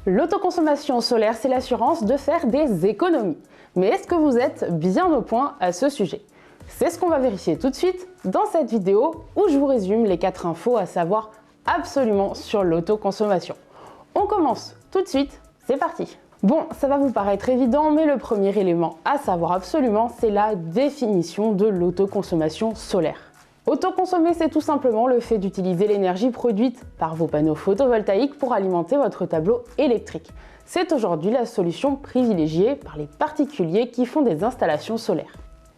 L'autoconsommation solaire, c'est l'assurance de faire des économies. Mais est-ce que vous êtes bien au point à ce sujet? C'est ce qu'on va vérifier tout de suite dans cette vidéo où je vous résume les 4 infos à savoir absolument sur l'autoconsommation. On commence tout de suite, c'est parti! Bon, ça va vous paraître évident, mais le premier élément à savoir absolument, c'est la définition de l'autoconsommation solaire. Autoconsommer, c'est tout simplement le fait d'utiliser l'énergie produite par vos panneaux photovoltaïques pour alimenter votre tableau électrique. C'est aujourd'hui la solution privilégiée par les particuliers qui font des installations solaires.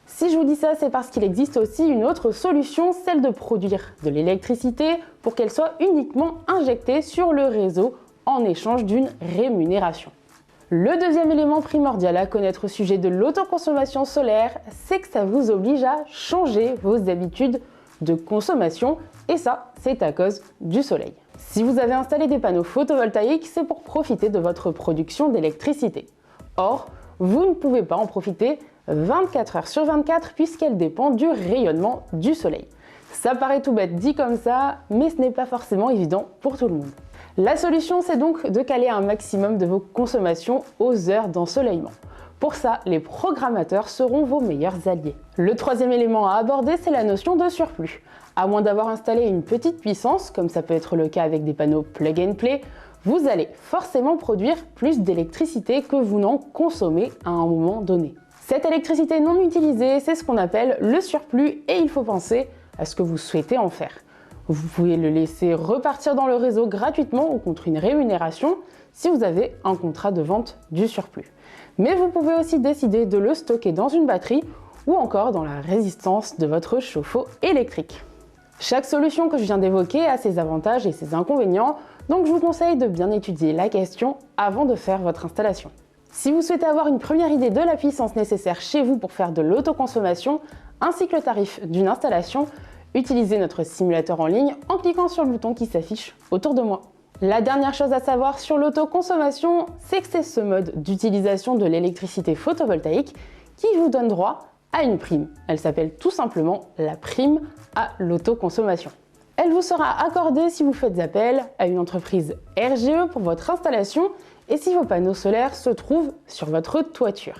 Si je vous dis ça, c'est parce qu'il existe aussi une autre solution, celle de produire de l'électricité pour qu'elle soit uniquement injectée sur le réseau en échange d'une rémunération. Le deuxième élément primordial à connaître au sujet de l'autoconsommation solaire, c'est que ça vous oblige à changer vos habitudes de consommation, et ça, c'est à cause du soleil. Si vous avez installé des panneaux photovoltaïques, c'est pour profiter de votre production d'électricité. Or, vous ne pouvez pas en profiter 24 heures sur 24 puisqu'elle dépend du rayonnement du soleil. Ça paraît tout bête dit comme ça, mais ce n'est pas forcément évident pour tout le monde. La solution, c'est donc de caler un maximum de vos consommations aux heures d'ensoleillement. Pour ça, les programmateurs seront vos meilleurs alliés. Le troisième élément à aborder, c'est la notion de surplus. À moins d'avoir installé une petite puissance, comme ça peut être le cas avec des panneaux plug and play, vous allez forcément produire plus d'électricité que vous n'en consommez à un moment donné. Cette électricité non utilisée, c'est ce qu'on appelle le surplus et il faut penser à ce que vous souhaitez en faire. Vous pouvez le laisser repartir dans le réseau gratuitement ou contre une rémunération si vous avez un contrat de vente du surplus. Mais vous pouvez aussi décider de le stocker dans une batterie ou encore dans la résistance de votre chauffe-eau électrique. Chaque solution que je viens d'évoquer a ses avantages et ses inconvénients, donc je vous conseille de bien étudier la question avant de faire votre installation. Si vous souhaitez avoir une première idée de la puissance nécessaire chez vous pour faire de l'autoconsommation, ainsi que le tarif d'une installation, utilisez notre simulateur en ligne en cliquant sur le bouton qui s'affiche autour de moi. La dernière chose à savoir sur l'autoconsommation, c'est que c'est ce mode d'utilisation de l'électricité photovoltaïque qui vous donne droit à une prime. Elle s'appelle tout simplement la prime à l'autoconsommation. Elle vous sera accordée si vous faites appel à une entreprise RGE pour votre installation et si vos panneaux solaires se trouvent sur votre toiture.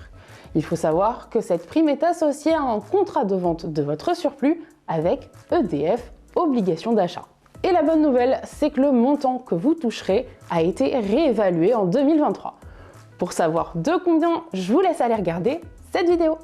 Il faut savoir que cette prime est associée à un contrat de vente de votre surplus avec EDF, obligation d'achat. Et la bonne nouvelle, c'est que le montant que vous toucherez a été réévalué en 2023. Pour savoir de combien, je vous laisse aller regarder cette vidéo.